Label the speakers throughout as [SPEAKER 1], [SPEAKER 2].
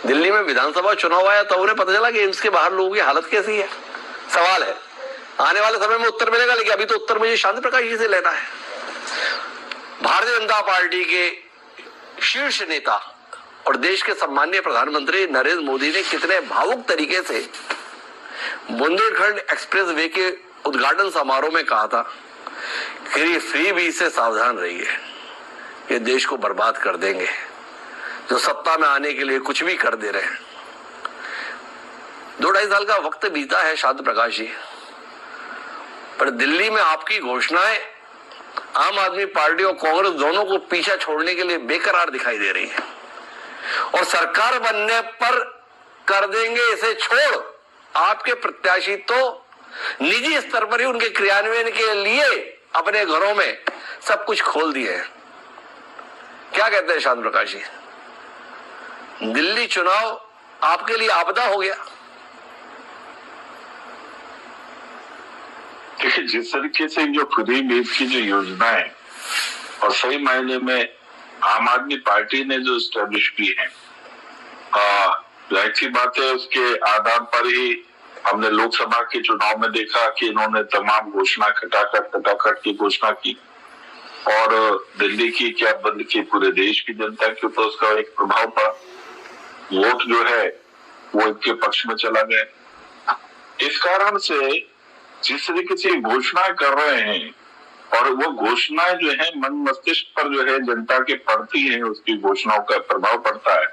[SPEAKER 1] दिल्ली में विधानसभा चुनाव आया तो उन्हें पता चला कि एम्स के बाहर लोगों की हालत कैसी है। सवाल है, आने वाले समय में उत्तर मिलेगा, लेकिन अभी तो उत्तर मुझे शांति प्रकाश जी से लेना है। भारतीय जनता पार्टी के शीर्ष नेता और देश के सम्माननीय प्रधानमंत्री नरेंद्र मोदी ने कितने भावुक तरीके से बुंदेलखंड एक्सप्रेस वे के उद्घाटन समारोह में कहा था कि फ्री बीज से सावधान रहिए, ये देश को बर्बाद कर देंगे, जो सत्ता में आने के लिए कुछ भी कर दे रहे हैं। 2-2.5 साल का वक्त बीता है शांति प्रकाश जी, पर दिल्ली में आपकी घोषणाएं आम आदमी पार्टी और कांग्रेस दोनों को पीछा छोड़ने के लिए बेकरार दिखाई दे रही है। और सरकार बनने पर कर देंगे इसे छोड़, आपके प्रत्याशी तो निजी स्तर पर ही उनके क्रियान्वयन के लिए अपने घरों में सब कुछ खोल दिए हैं। क्या कहते हैं शांति प्रकाश जी, दिल्ली चुनाव आपके लिए आपदा हो गया?
[SPEAKER 2] देखिए, जिस तरीके से जो फ्री बीज की जो योजना है और सही मायने में आम आदमी पार्टी ने जो स्टैब्लिश की है, जाहिर सी बात है उसके आधार पर ही हमने लोकसभा के चुनाव में देखा कि इन्होंने तमाम घोषणा खटाखट की घोषणा की और दिल्ली की क्या बंद की, पूरे देश की जनता के ऊपर उसका एक प्रभाव पड़ा। वोट जो है वो इनके पक्ष में चला गया। इस कारण से जिस तरीके से घोषणा कर रहे हैं और वो घोषणाएं जो है मन मस्तिष्क पर जो है जनता के पड़ती है, उसकी घोषणाओं का प्रभाव पड़ता है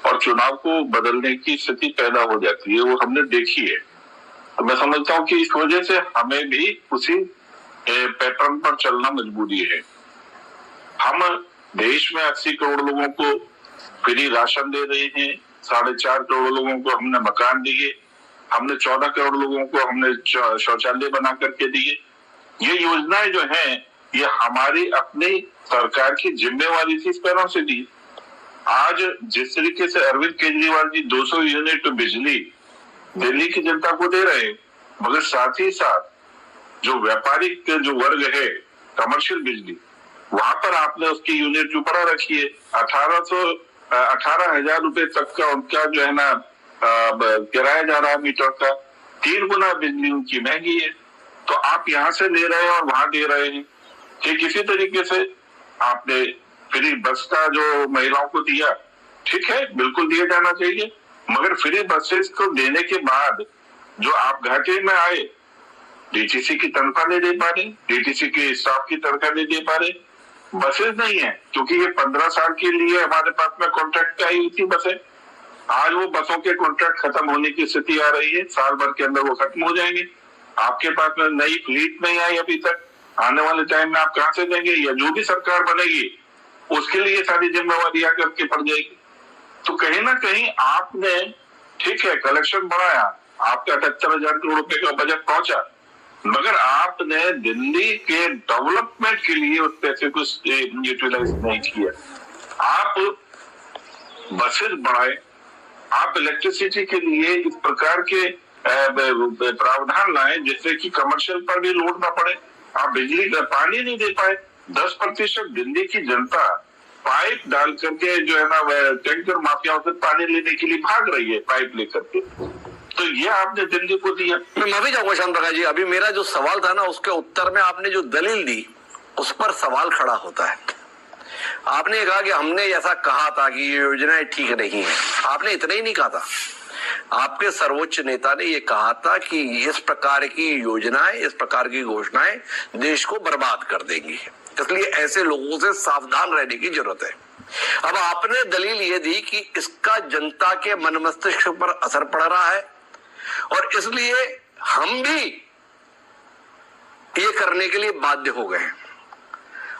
[SPEAKER 2] और चुनाव को बदलने की स्थिति पैदा हो जाती है, वो हमने देखी है। तो मैं समझता हूँ कि इस वजह से हमें भी उसी पैटर्न पर चलना मजबूरी है। हम देश में 80 करोड़ लोगों को फ्री राशन दे रहे हैं, 4.5 करोड़ लोगों को हमने मकान दिए, हमने 14 करोड़ लोगों को हमने शौचालय बना करके दिए। ये योजनाएं जो हैं ये हमारी अपनी सरकार की जिम्मेवारी थी, इस तरह से दी। आज जिस तरीके से अरविंद केजरीवाल जी 200 यूनिट बिजली दिल्ली की जनता को दे रहे हैं, मगर साथ ही साथ जो व्यापारिक जो वर्ग है, कमर्शियल बिजली, वहां पर आपने उसकी यूनिट जो बढ़ा रखी है, 18,000 रुपए तक का उनका जो है ना किराया जा रहा है मीटर का, 3 गुना बिजली उनकी महंगी है। तो आप यहाँ से ले रहे हैं और वहां दे रहे हैं। ठीक इसी तरीके से आपने फ्री बस का जो महिलाओं को दिया, ठीक है, बिल्कुल दिया जाना चाहिए, मगर फ्री बसेस को देने के बाद जो आप घाटे में आए, डीटीसी की तनख्वाह नहीं दे पा रहे, डीटीसी के स्टाफ की तनख्वाह नहीं दे पा रहे, बसेस नहीं है, क्योंकि ये 15 साल के लिए हमारे पास में कॉन्ट्रैक्ट आई हुई थी बसें। आज वो बसों के कॉन्ट्रैक्ट खत्म होने की स्थिति आ रही है, साल भर के अंदर वो खत्म हो जाएंगे। आपके पास में नई फ्लीट नहीं आई अभी तक, आने वाले टाइम में आप कहां से देंगे? या जो भी सरकार बनेगी उसके लिए सारी जिम्मेवारी आकर के पड़ जाएगी। तो कहीं ना कहीं आपने, ठीक है, कलेक्शन बढ़ाया, आपका 78,000 करोड़ रुपए का बजट पहुंचा, मगर आपने दिल्ली के डेवलपमेंट के लिए उस पैसे को यूटिलाइज नहीं किया। आप बसेस बढ़ाए, आप इलेक्ट्रिसिटी के लिए इस प्रकार के प्रावधान लाए जिससे कि कमर्शियल पर भी लोड ना पड़े। आप बिजली का पानी नहीं दे पाए। 10% दिल्ली की जनता पाइप डाल करके जो है ना टैंकर माफियाओं से पानी लेने के लिए भाग रही है, पाइप लेकर के। तो ये आपने दिल्ली को दिया।
[SPEAKER 1] मैं भी जाऊंगा शांत प्रकाश जी, अभी मेरा जो सवाल था ना उसके उत्तर में आपने जो दलील दी उस पर सवाल खड़ा होता है। आपने कहा कि हमने ऐसा कहा था कि ये योजनाएं ठीक नहीं है। आपने इतना ही नहीं कहा था, आपके सर्वोच्च नेता ने ये कहा था कि इस प्रकार की योजनाएं, इस प्रकार की घोषणाएं देश को बर्बाद कर देंगी, इसलिए ऐसे लोगों से सावधान रहने की जरूरत है। अब आपने दलील ये दी कि इसका जनता के मन मस्तिष्क पर असर पड़ रहा है और इसलिए हम भी ये करने के लिए बाध्य हो गए।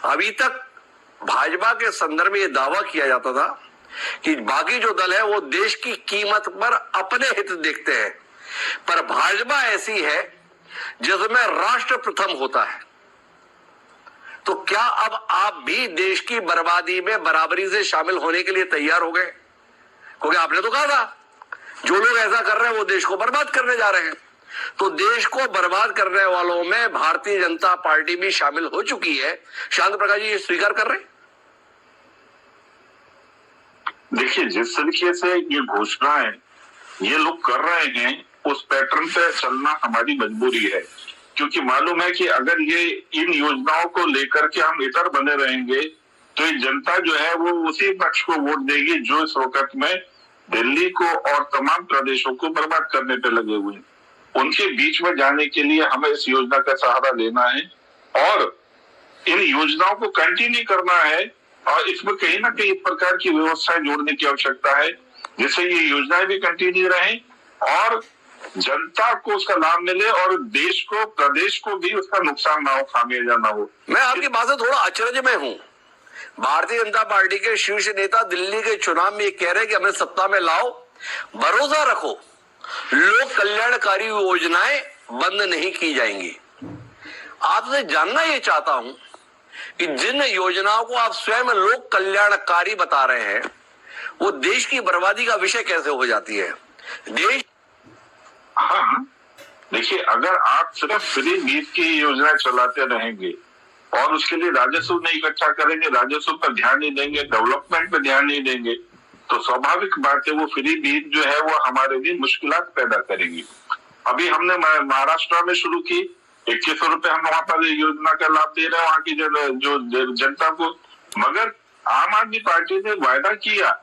[SPEAKER 1] अभी तक भाजपा के संदर्भ में यह दावा किया जाता था कि बाकी जो दल है वो देश की कीमत पर अपने हित देखते हैं, पर भाजपा ऐसी है जिसमें राष्ट्र प्रथम होता है। तो क्या अब आप भी देश की बर्बादी में बराबरी से शामिल होने के लिए तैयार हो गए? क्योंकि आपने तो कहा था जो लोग ऐसा कर रहे हैं वो देश को बर्बाद करने जा रहे हैं। तो देश को बर्बाद करने वालों में भारतीय जनता पार्टी भी शामिल हो चुकी है। शांत प्रकाश जी ये स्वीकार कर रहे हैं?
[SPEAKER 2] देखिए, जिस तरीके से ये घोषणाएं ये लोग कर रहे हैं, उस पैटर्न पे चलना हमारी मजबूरी है, क्योंकि मालूम है कि अगर ये इन योजनाओं को लेकर के हम इतर बने रहेंगे तो ये जनता जो है वो उसी पक्ष को वोट देगी जो इस वक्त में दिल्ली को और तमाम प्रदेशों को बर्बाद करने पे लगे हुए हैं। उनके बीच में जाने के लिए हमें इस योजना का सहारा लेना है और इन योजनाओं को कंटिन्यू करना है और इसमें कहीं ना कहीं एक प्रकार की व्यवस्थाएं जोड़ने की आवश्यकता है जिससे ये योजनाएं भी कंटिन्यू रहें और जनता को उसका लाभ मिले और देश को, प्रदेश को भी उसका नुकसान ना हो, खामियाजा ना हो।
[SPEAKER 1] मैं आपकी बात से थोड़ा अचरज में हूं। भारतीय जनता पार्टी के शीर्ष नेता दिल्ली के चुनाव में ये कह रहे हैं कि हमें सत्ता में लाओ, भरोसा रखो, लोक कल्याणकारी योजनाएं बंद नहीं की जाएंगी। आपसे जानना ये चाहता हूं कि जिन योजनाओं को आप स्वयं लोक कल्याणकारी बता रहे हैं वो देश की बर्बादी का विषय कैसे हो जाती है? देश
[SPEAKER 2] हाँ, देखिए, अगर आप सिर्फ फ्री नीति की योजनाएं चलाते रहेंगे और उसके लिए राजस्व नहीं इकट्ठा करेंगे, राजस्व पर ध्यान नहीं देंगे, डेवलपमेंट पर ध्यान नहीं देंगे, तो स्वाभाविक बात है वो फ्री नीति जो है वो हमारे लिए मुश्किलात पैदा करेगी। अभी हमने महाराष्ट्र में शुरू की, 2100 रुपए हम वहां पर योजना का लाभ दे रहे हैं वहां की जो जनता को, मगर आम आदमी पार्टी ने वायदा किया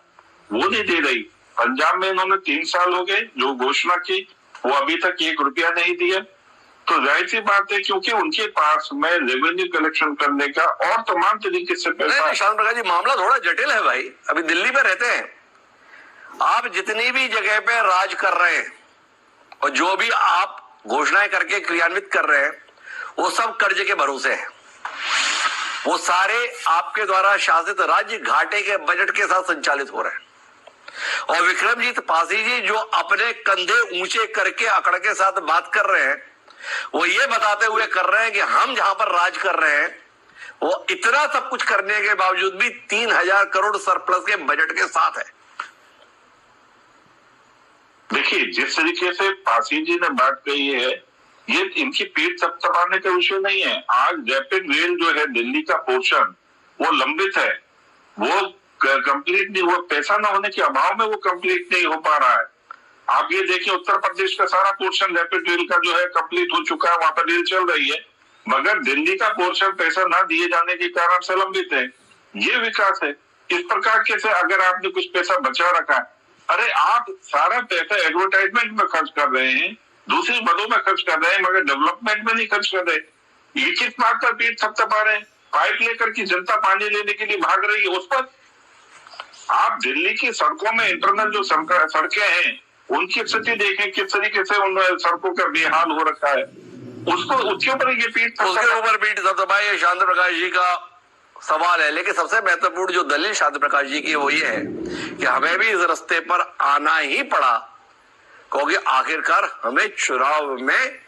[SPEAKER 2] वो नहीं दे रही। पंजाब में इन्होंने 3 साल हो गए जो घोषणा की वो अभी तक 1 रुपया नहीं दिया। तो जाहिर सी बात है क्योंकि उनके पास में रेवेन्यू कलेक्शन करने का और तमाम तरीके से पैसा।
[SPEAKER 1] शांत प्रकाश जी, मामला थोड़ा जटिल है भाई। अभी दिल्ली में रहते हैं आप, जितनी भी जगह पे राज कर रहे हैं और जो भी आप घोषणाएं करके क्रियान्वित कर रहे हैं वो सब कर्ज के भरोसे है। वो सारे आपके द्वारा शासित राज्य घाटे के बजट के साथ संचालित हो रहे हैं और विक्रमजीत पासी जी जो अपने कंधे ऊंचे करके अकड़ के साथ बात कर रहे हैं वो ये बताते हुए कर रहे हैं कि हम जहां पर राज कर रहे हैं वो इतना सब कुछ करने के बावजूद भी 3000 करोड़ सरप्लस के बजट के साथ है।
[SPEAKER 2] देखिए, जिस तरीके से पासी जी ने बात कही है ये इनकी पीठ थपथपाने का विषय नहीं है। आज रैपिड रेल जो है दिल्ली का पोर्शन वो लंबित है, वो कंप्लीट नहीं, वो पैसा न होने के अभाव में वो कंप्लीट नहीं हो पा रहा है। आप ये देखिए उत्तर प्रदेश का सारा पोर्शन रैपिड रेल का जो है कंप्लीट हो चुका है, वहां पर रेल चल रही है, मगर दिल्ली का पोर्शन पैसा ना दिए जाने के कारण से लंबित है। ये विकास है। इस प्रकार के से अगर आपने कुछ पैसा बचा रखा है, अरे आप सारा पैसा एडवर्टाइजमेंट में खर्च कर रहे हैं, दूसरी मदों में खर्च कर रहे हैं, मगर डेवलपमेंट में नहीं खर्च कर रहे। ये किस बात पर पीठ थपथपा रहे हैं? पाइप लेकर की जनता पानी लेने के लिए भाग रही है, उस पर आप दिल्ली की सड़कों में इंटरनल जो सड़कें हैं उनकी स्थिति देखें, किस तरीके से उन सड़कों का बेहाल हो रखा है, उसको उसके ऊपर ये पीठ
[SPEAKER 1] थपथपाई शांत प्रकाश जी का सवाल है। लेकिन सबसे महत्वपूर्ण जो दलील शांत प्रकाश जी की वो ये है कि हमें भी इस रास्ते पर आना ही पड़ा क्योंकि आखिरकार हमें चुनाव में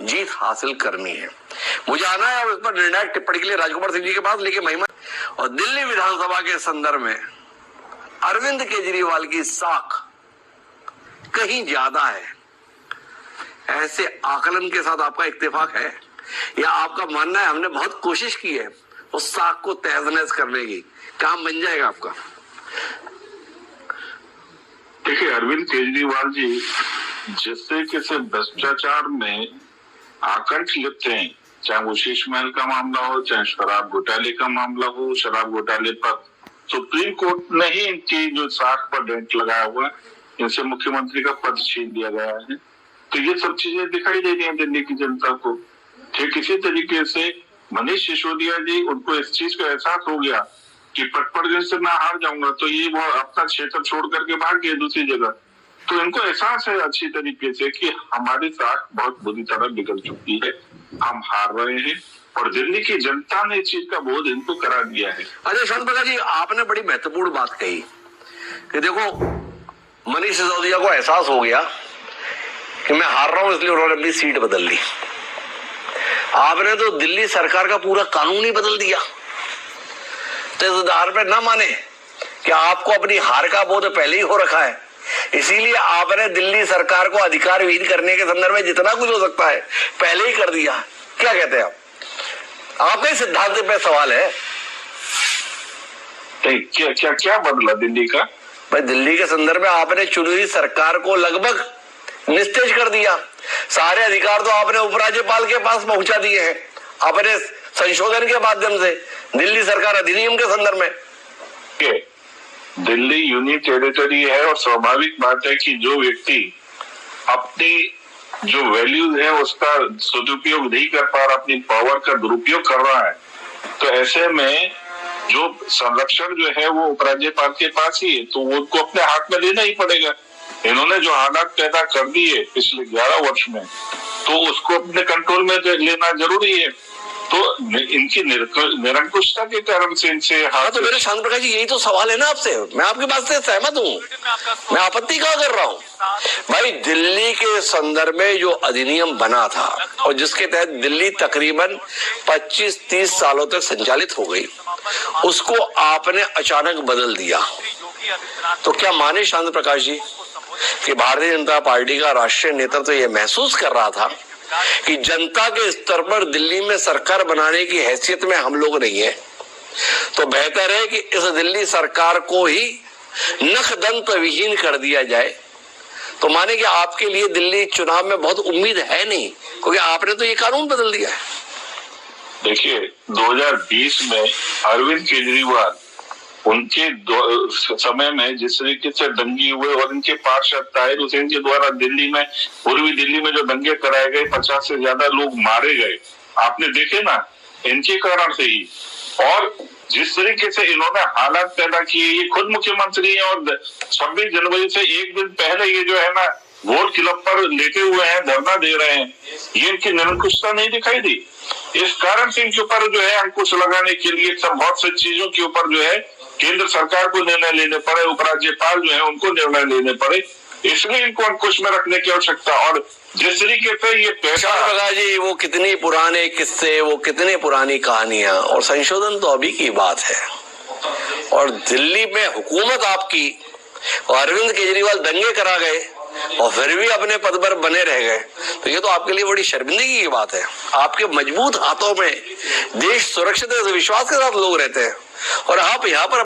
[SPEAKER 1] जीत हासिल करनी है। मुझे आना है और इस पर निर्णायक टिप्पणी के लिए राजकुमार सिंह जी के पास। लेकिन महिमा और दिल्ली विधानसभा के संदर्भ में अरविंद केजरीवाल की साख कहीं ज्यादा है, ऐसे आकलन के साथ आपका इत्तेफाक है या आपका मानना है हमने बहुत कोशिश की है उस साख को तहस नहस करने की, काम बन जाएगा आपका?
[SPEAKER 2] देखिए, अरविंद केजरीवाल जी जिस तरीके से भ्रष्टाचार में आकंठ लिप्त हैं, चाहे वो शीश महल का मामला हो, चाहे शराब घोटाले का मामला हो, शराब घोटाले पर सुप्रीम कोर्ट ने ही इनकी जो साख पर डेंट लगाया हुआ है, इनसे मुख्यमंत्री का पद छीन दिया गया है। तो ये सब चीजें दिखाई दे रही है दिल्ली की जनता को। ठीक इसी तरीके से मनीष सिसोदिया जी, उनको इस चीज का एहसास हो गया कि पटपड़गंज से मैं हार जाऊंगा, तो ये वो अपना क्षेत्र छोड़ करके भाग गए दूसरी जगह। तो इनको एहसास है अच्छी तरीके से कि हमारी साख बहुत बुरी तरह बिगड़ चुकी है, हम हार रहे हैं और दिल्ली की जनता ने इस चीज का बोध इनको करा दिया है।
[SPEAKER 1] अच्छा शांत प्रकाश जी, आपने बड़ी महत्वपूर्ण बात कही कि देखो मनीष सिसोदिया को एहसास हो गया कि मैं हार रहा हूं, इसलिए उन्होंने अपनी सीट बदल ली। आपने तो दिल्ली सरकार का पूरा कानून ही बदल दिया। तो इस आधार पर ना माने कि आपको अपनी हार का बोध पहले ही हो रखा है, इसीलिए आपने दिल्ली सरकार को अधिकार विहीन करने के संदर्भ में जितना कुछ हो सकता है पहले ही कर दिया। क्या कहते हैं आप? आपके सिद्धांत पे सवाल है।
[SPEAKER 2] क्या क्या क्या बदला दिल्ली का?
[SPEAKER 1] भाई दिल्ली के संदर्भ में आपने चुनी हुई सरकार को लगभग निस्तेज कर दिया। सारे अधिकार तो आपने उपराज्यपाल के पास पहुंचा दिए हैं अपने संशोधन के माध्यम से दिल्ली सरकार अधिनियम के संदर्भ में।
[SPEAKER 2] दिल्ली यूनियन टेरिटरी है और स्वाभाविक बात है कि जो व्यक्ति अपनी जो वैल्यूज है उसका सदुपयोग नहीं कर पा रहा, अपनी पावर का दुरुपयोग कर रहा है, तो ऐसे में जो संरक्षण जो है वो उपराज्यपाल के पास ही है, तो वो उनको अपने हाथ में लेना ही पड़ेगा। इन्होंने जो हालात पैदा कर दिए पिछले 11 वर्ष में, तो उसको अपने कंट्रोल में लेना जरूरी है। तो इनकी निरंकुशता के कारण से इनसे
[SPEAKER 1] तो मेरे शांत प्रकाश जी यही तो सवाल है ना आपसे, मैं आपकी बात से सहमत हूँ, मैं आपत्ति क्या कर रहा हूँ। भाई दिल्ली के संदर्भ में जो अधिनियम बना था और जिसके तहत दिल्ली तकरीबन 25-30 सालों तक संचालित हो गई, उसको आपने अचानक बदल दिया। तो क्या माने शांत प्रकाश जी कि भारतीय जनता पार्टी का राष्ट्रीय नेतृत्व तो ये महसूस कर रहा था कि जनता के स्तर पर दिल्ली में सरकार बनाने की हैसियत में हम लोग नहीं है, तो बेहतर है कि इस दिल्ली सरकार को ही नखदंत विहीन कर दिया जाए। तो माने कि आपके लिए दिल्ली चुनाव में बहुत उम्मीद है नहीं, क्योंकि आपने तो ये कानून बदल दिया है।
[SPEAKER 2] देखिए 2020 में अरविंद केजरीवाल उनके समय में जिस तरीके से दंगे हुए और इनके पार्षद ताहिर हुसैन के द्वारा दिल्ली में, पूर्वी दिल्ली में जो दंगे कराए गए, 50 से ज्यादा लोग मारे गए, आपने देखे ना, इनके कारण से ही। और जिस तरीके से इन्होंने हालात पैदा किए, ये खुद मुख्यमंत्री है और 26 जनवरी से एक दिन पहले ये जो है ना वोट क्लब पर लेटे हुए हैं, धरना दे रहे हैं, ये इनकी निरंकुशता नहीं दिखाई दी। इस कारण से इनके ऊपर जो है अंकुश लगाने के लिए सब बहुत सी चीजों के ऊपर जो है केंद्र सरकार को निर्णय लेने पड़े, उपराज्यपाल जो है उनको निर्णय लेने पड़े, इसलिए इनको अंकुश में रखने की आवश्यकता। और जिस तरीके से ये
[SPEAKER 1] पैसा जी, वो कितनी पुराने किस्से, वो कितनी पुरानी कहानियां, और संशोधन तो अभी की बात है। और दिल्ली में हुकूमत आपकी और अरविंद केजरीवाल दंगे करा गए और फिर भी अपने पद पर बने रह गए, तो ये तो आपके लिए बड़ी शर्मिंदगी की बात है। आपके मजबूत हाथों में देश सुरक्षित है, विश्वास के साथ लोग रहते हैं, और आप यहाँ पर